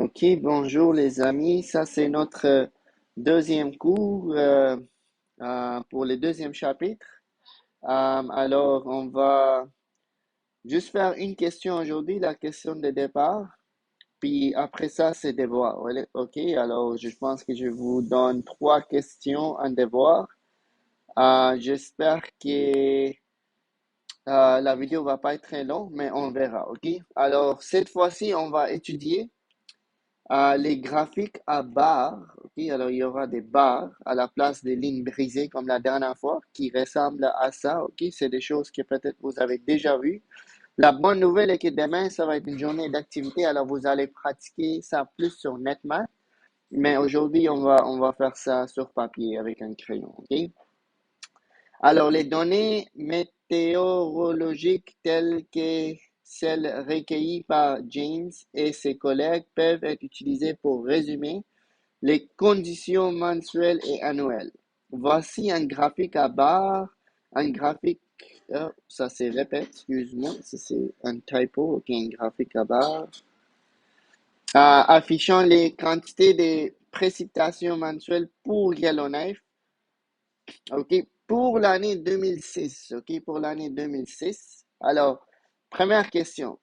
Ok, bonjour les amis. Ça, c'est notre deuxième cours pour le deuxième chapitre. Alors, on va juste faire une question aujourd'hui, la question de départ. Puis après ça, c'est devoir. Ok, alors je pense que je vous donne trois questions en devoir. J'espère que la vidéo va pas être très longue, mais on verra. Ok, alors cette fois-ci, on va étudier les graphiques à barres, ok, alors il y aura des barres à la place des lignes brisées comme la dernière fois qui ressemblent à ça, ok, c'est des choses que peut-être vous avez déjà vues. La bonne nouvelle est que demain, ça va être une journée d'activité, alors vous allez pratiquer ça plus sur NetMath, mais aujourd'hui, on va faire ça sur papier avec un crayon, ok? Alors, les données météorologiques telles que celles recueillies par James et ses collègues peuvent être utilisées pour résumer les conditions mensuelles et annuelles. Voici un graphique à barres, un graphique, ça se répète, excuse-moi, ça c'est un typo, ok, un graphique à barres, affichant les quantités de précipitations mensuelles pour Yellowknife, ok, pour l'année 2006, ok, pour l'année 2006. Alors, première question.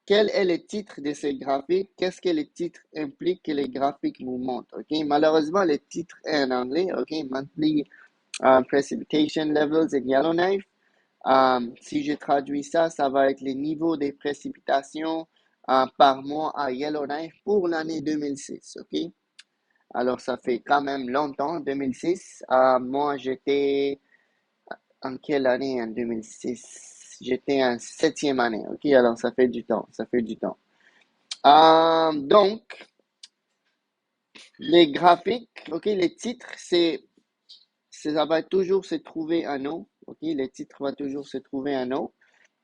Quel est le titre de ces graphiques? Qu'est-ce que le titre implique que les graphiques vous montrent? OK? Malheureusement, le titre est en anglais. OK? Monthly Precipitation Levels in Yellowknife. Si je traduis ça, ça va être les niveaux des précipitations par mois à Yellowknife pour l'année 2006. OK? Alors, ça fait quand même longtemps, 2006. Moi, j'étais en quelle année en 2006? J'étais en septième année. OK? Alors, ça fait du temps. Ça fait du temps. Donc, les graphiques, ok, les titres, ça va toujours se trouver un nom, ok, les titres vont toujours se trouver un nom.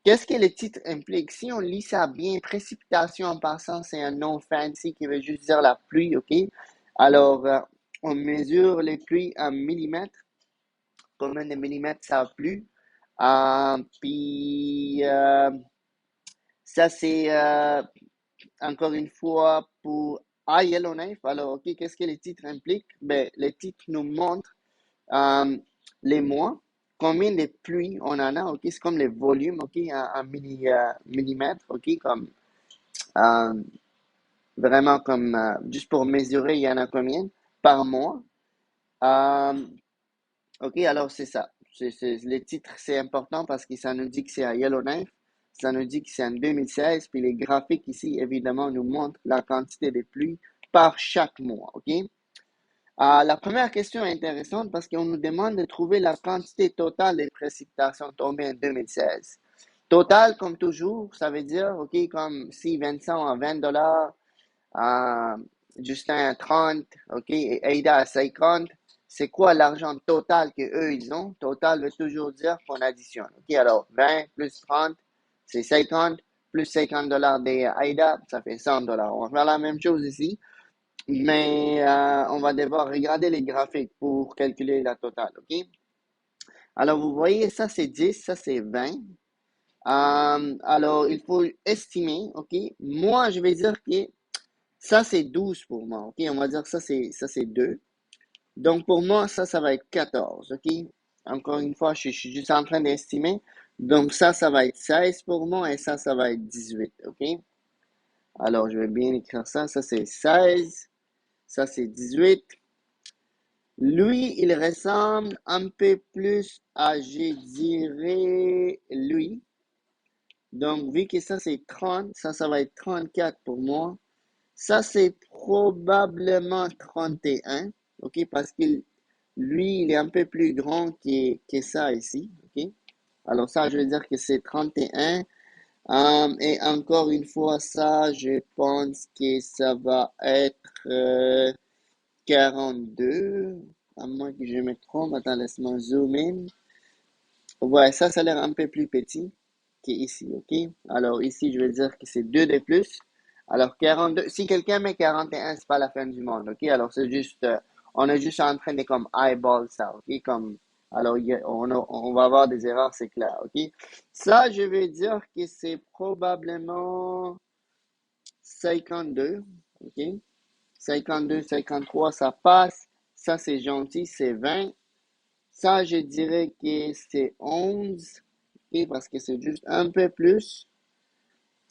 Qu'est-ce que les titres impliquent? Si on lit ça bien, précipitation en passant, c'est un nom fancy qui veut juste dire la pluie, ok? Alors, on mesure les pluies en millimètres, combien de millimètres ça a plu. Puis, ça c'est encore une fois, pour Yellowknife, alors, ok, qu'est-ce que les titres impliquent? Ben, les titres nous montrent euh, les mois, combien de pluies on en a, ok, c'est comme les volumes, ok, en millimètres, ok, comme euh, vraiment comme juste pour mesurer, il y en a combien par mois. Euh, ok, alors c'est ça. Les titres, c'est important parce que ça nous dit que c'est à Yellowknife. Ça nous dit que c'est en 2016. Puis les graphiques ici, évidemment, nous montrent la quantité de pluie par chaque mois. OK? La première question est intéressante parce qu'on nous demande de trouver la quantité totale des précipitations tombées en 2016. Total, comme toujours, ça veut dire, OK, comme si Vincent a $20, euh, Justin à 30, OK, et Aida à 50. C'est quoi l'argent total que eux ils ont? Total veut toujours dire qu'on additionne. OK, alors 20 plus 30, c'est 50, plus $50 d'Aida, ça fait $100. On va faire la même chose ici, mais on va devoir regarder les graphiques pour calculer la totale. OK? Alors, vous voyez, ça c'est 10, ça c'est 20. Alors, il faut estimer, OK? Moi, je vais dire que ça, c'est 12 pour moi, OK? On va dire que ça c'est 2. Donc, pour moi, ça va être 14, OK? Encore une fois, je suis juste en train d'estimer. Donc, ça va être 16 pour moi et ça va être 18, OK? Alors, je vais bien écrire ça. Ça, c'est 16. Ça, c'est 18. Lui, il ressemble un peu plus à, je dirais, lui. Donc, vu que ça, c'est 30, ça va être 34 pour moi. Ça, c'est probablement 31, ok, parce qu'il, lui, il est un peu plus grand que ça ici, ok. Alors ça, je veux dire que c'est 31. Et encore une fois, ça, je pense que ça va être 42, à moins que je me trompe. Attends, laisse-moi zoom in. Ouais, ça a l'air un peu plus petit qu'ici, ok? Alors ici, je vais dire que c'est 2 de plus. Alors 42, si quelqu'un met 41, c'est pas la fin du monde, ok? Alors c'est juste, on est juste en train de comme eyeball ça, ok? Comme, alors on va avoir des erreurs, c'est clair, ok? Ça, je vais dire que c'est probablement 52, OK? 52, 53, ça passe. Ça, c'est gentil, c'est 20. Ça, je dirais que c'est 11, OK? Parce que c'est juste un peu plus.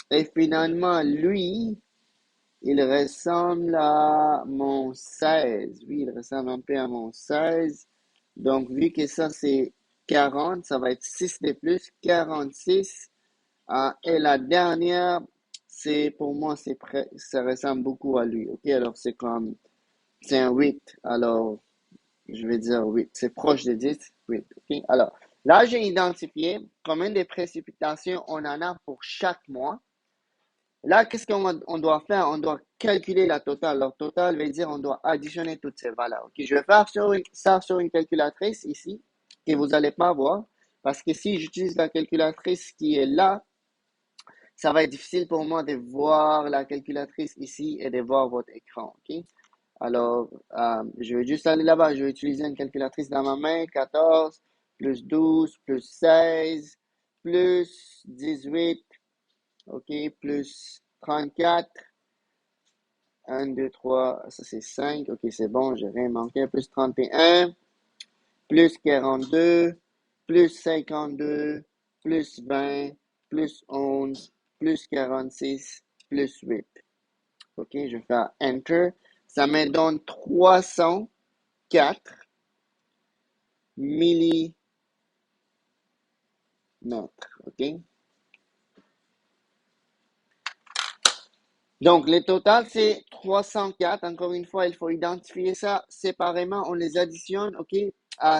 Et finalement, lui, il ressemble à mon 16. Oui, il ressemble un peu à mon 16. Donc, vu que ça, c'est 40, ça va être 6 de plus, 46. Et la dernière, c'est pour moi, ça ressemble beaucoup à lui. OK, alors c'est un 8. Alors, je vais dire 8. C'est proche de 10, 8. OK, alors, là, j'ai identifié combien de précipitations on en a pour chaque mois. Là, qu'est-ce qu'on doit faire? On doit calculer la totale. La totale veut dire on doit additionner toutes ces valeurs. Ok, je vais faire ça sur une calculatrice ici, que vous n'allez pas voir. Parce que si j'utilise la calculatrice qui est là, ça va être difficile pour moi de voir la calculatrice ici et de voir votre écran. Ok? Alors, je vais juste aller là-bas. Je vais utiliser une calculatrice dans ma main. 14 plus 12 plus 16 plus 18. OK, plus 34. 1, 2, 3, ça c'est 5. OK, c'est bon, j'ai rien manqué. Plus 31, plus 42, plus 52, plus 20, plus 11, plus 46, plus 8. OK, je vais faire Enter. Ça me donne 304 millimètres. OK? Donc, le total, c'est 304. Encore une fois, il faut identifier ça séparément. On les additionne, OK?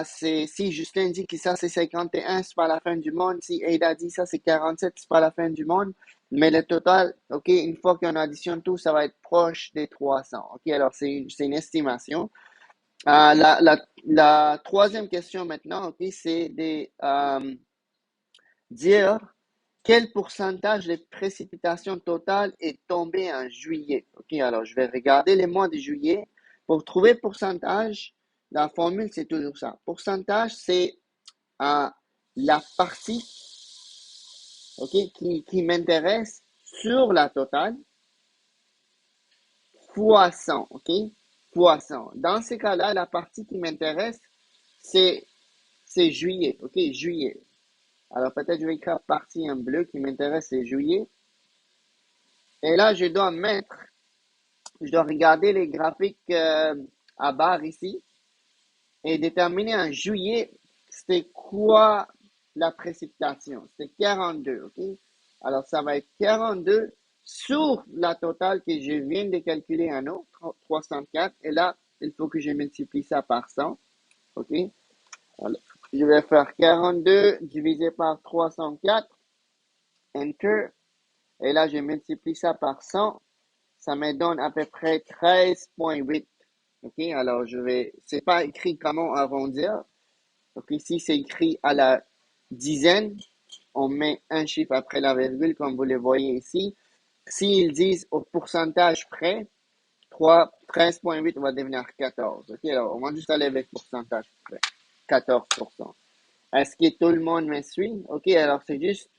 Si Justin dit que ça, c'est 51, c'est pas la fin du monde. Si Ada dit ça, c'est 47, c'est pas la fin du monde. Mais le total, OK, une fois qu'on additionne tout, ça va être proche des 300. OK, alors c'est une estimation. La troisième question maintenant, OK, c'est de dire quel pourcentage de précipitations totales est tombé en juillet. OK, alors je vais regarder les mois de juillet. Pour trouver pourcentage, la formule, c'est toujours ça. Pourcentage, c'est la partie, OK, qui m'intéresse sur la totale fois 100, OK, fois 100. Dans ces cas-là, la partie qui m'intéresse, c'est juillet, OK, juillet. Alors peut-être je vais écrire partie en bleu qui m'intéresse, c'est juillet. Et là, je dois regarder les graphiques à barre ici et déterminer en juillet, c'était quoi la précipitation. C'était 42, OK? Alors, ça va être 42 sur la totale que je viens de calculer en eau, 304. Et là, il faut que je multiplie ça par 100, OK? Alors, je vais faire 42 divisé par 304, Enter. Et là, je multiplie ça par 100. Ça me donne à peu près 13,8. OK, alors c'est pas écrit comment arrondir. Donc ici, c'est écrit à la dizaine. On met un chiffre après la virgule, comme vous le voyez ici. S'ils disent au pourcentage près, 13,8 va devenir 14. OK, alors on va juste aller avec pourcentage près. 14%. Est-ce que tout le monde me suit? OK, alors c'est juste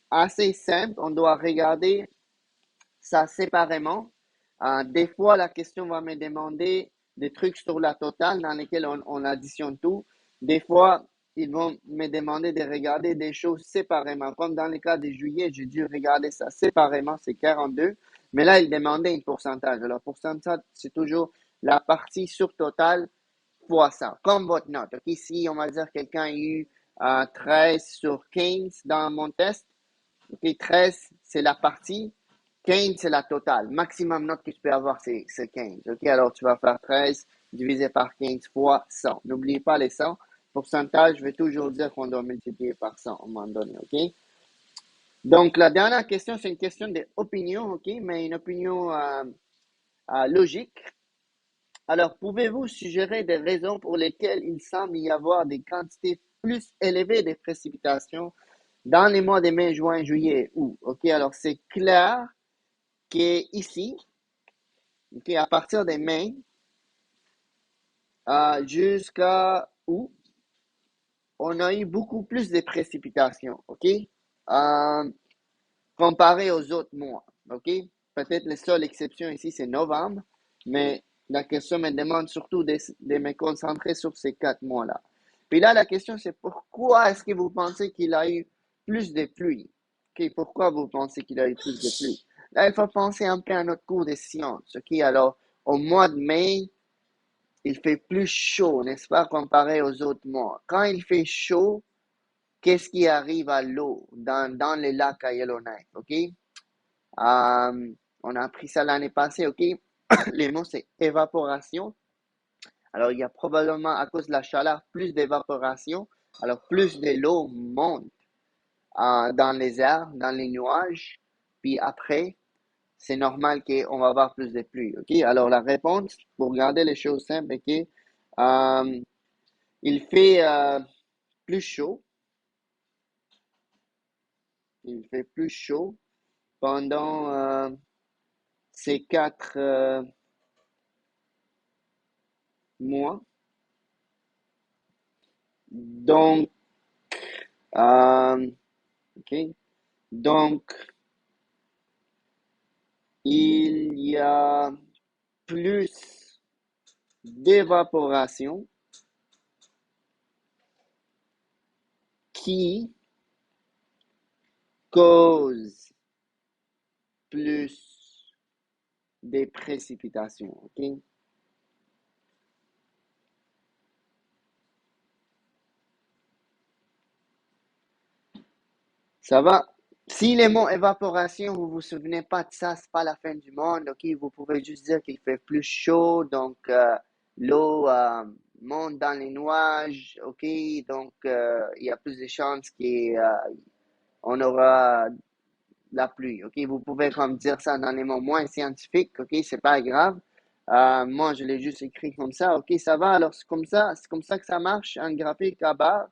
assez simple. On doit regarder ça séparément. Des fois, la question va me demander des trucs sur la totale dans lesquels on additionne tout. Des fois, ils vont me demander de regarder des choses séparément. Comme dans le cas de juillet, j'ai dû regarder ça séparément, c'est 42. Mais là, ils demandaient un pourcentage. Alors, pourcentage, c'est toujours la partie sur totale fois ça, comme votre note. Donc, ici, on va dire que quelqu'un a eu 13 sur 15 dans mon test. OK, 13, c'est la partie. 15, c'est la totale. Maximum note que tu peux avoir, c'est 15. OK, alors tu vas faire 13 divisé par 15 fois 100. N'oubliez pas les 100. Pourcentage, je vais toujours dire qu'on doit multiplier par 100 à un moment donné. OK? Donc, la dernière question, c'est une question d'opinion, OK? Mais une opinion logique. Alors, pouvez-vous suggérer des raisons pour lesquelles il semble y avoir des quantités plus élevées de précipitations dans les mois de mai, juin, juillet, août? OK, alors c'est clair qu'ici, okay, à partir de mai jusqu'à août, on a eu beaucoup plus de précipitations, OK? Comparé aux autres mois, OK? peut-être la seule exception ici, c'est novembre, mais la question me demande surtout de me concentrer sur ces 4 mois-là. Puis là, la question, c'est pourquoi est-ce que vous pensez qu'il a eu plus de pluie? Ok, pourquoi vous pensez qu'il a eu plus de pluie? Là, il faut penser un peu à notre cours de sciences. Ok, alors, au mois de mai, il fait plus chaud, n'est-ce pas, comparé aux autres mois. Quand il fait chaud, qu'est-ce qui arrive à l'eau dans les lacs à Yellowknife, ok? On a appris ça l'année passée, ok? Les mots, c'est évaporation. Alors, il y a probablement, à cause de la chaleur, plus d'évaporation. Alors, plus de l'eau monte dans les airs, dans les nuages. Puis après, c'est normal qu'on va avoir plus de pluie, ok? Alors, la réponse, pour garder les choses simples, ok? Euh, il fait plus chaud. Il fait plus chaud pendant ces 4 mois. Donc, ok. Donc, il y a plus d'évaporation qui cause plus de précipitations, ok? Ça va? Si les mots évaporation, vous vous souvenez pas de ça, c'est pas la fin du monde, ok? Vous pouvez juste dire qu'il fait plus chaud, donc l'eau monte dans les nuages, ok? Donc il y a plus de chances qu'on aura la pluie, ok? Vous pouvez comme dire ça dans les mots moins scientifiques, ok? C'est pas grave. Moi, je l'ai juste écrit comme ça, ok? Ça va? Alors c'est comme ça que ça marche, un graphique à barre.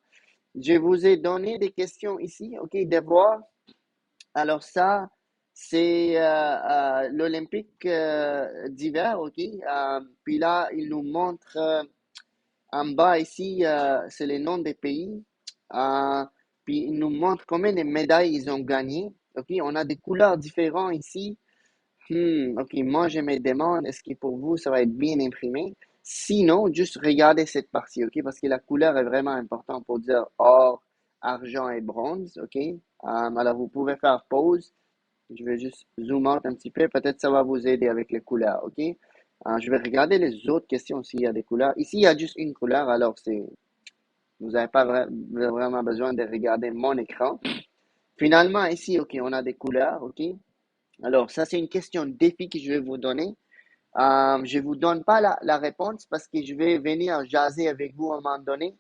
Je vous ai donné des questions ici, ok? Devoir. Alors ça, c'est l'Olympique d'hiver, ok? Puis là, il nous montre en bas ici, c'est les noms des pays. Euh, Puis il nous montre combien de médailles ils ont gagné. Ok, on a des couleurs différentes ici. Ok, moi je me demande, est-ce que pour vous ça va être bien imprimé? Sinon, juste regardez cette partie, ok? Parce que la couleur est vraiment importante pour dire or, argent et bronze, ok? Alors vous pouvez faire pause. Je vais juste zoom out un petit peu. Peut-être ça va vous aider avec les couleurs, ok? Je vais regarder les autres questions s'il y a des couleurs. Ici, il y a juste une couleur, alors vous n'avez pas vraiment besoin de regarder mon écran. Finalement, ici, ok, on a des couleurs, ok? Alors, ça, c'est une question de défi que je vais vous donner. Je ne vous donne pas la réponse parce que je vais venir jaser avec vous à un moment donné,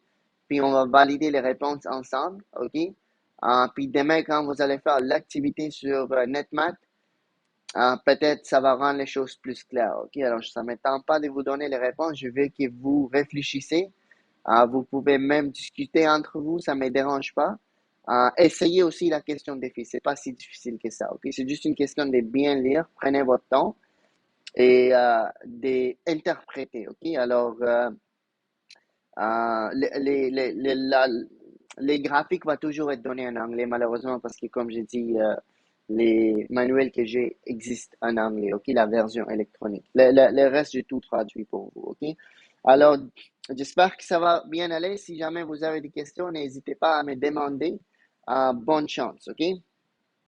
puis on va valider les réponses ensemble, ok? Puis demain, quand vous allez faire l'activité sur NetMath, peut-être ça va rendre les choses plus claires, ok? Alors, ça ne m'étend pas de vous donner les réponses, je veux que vous réfléchissez. Vous pouvez même discuter entre vous, ça ne me dérange pas. Essayez aussi la question de défi, c'est pas si difficile que ça, ok? C'est juste une question de bien lire, prenez votre temps et d'interpréter, ok? Alors, les graphiques vont toujours être donnés en anglais, malheureusement, parce que, comme j'ai dit, les manuels que j'ai existent en anglais, ok? La version électronique. Le reste, j'ai tout traduit pour vous, ok? Alors, j'espère que ça va bien aller. Si jamais vous avez des questions, n'hésitez pas à me demander. Bonne chance, ok?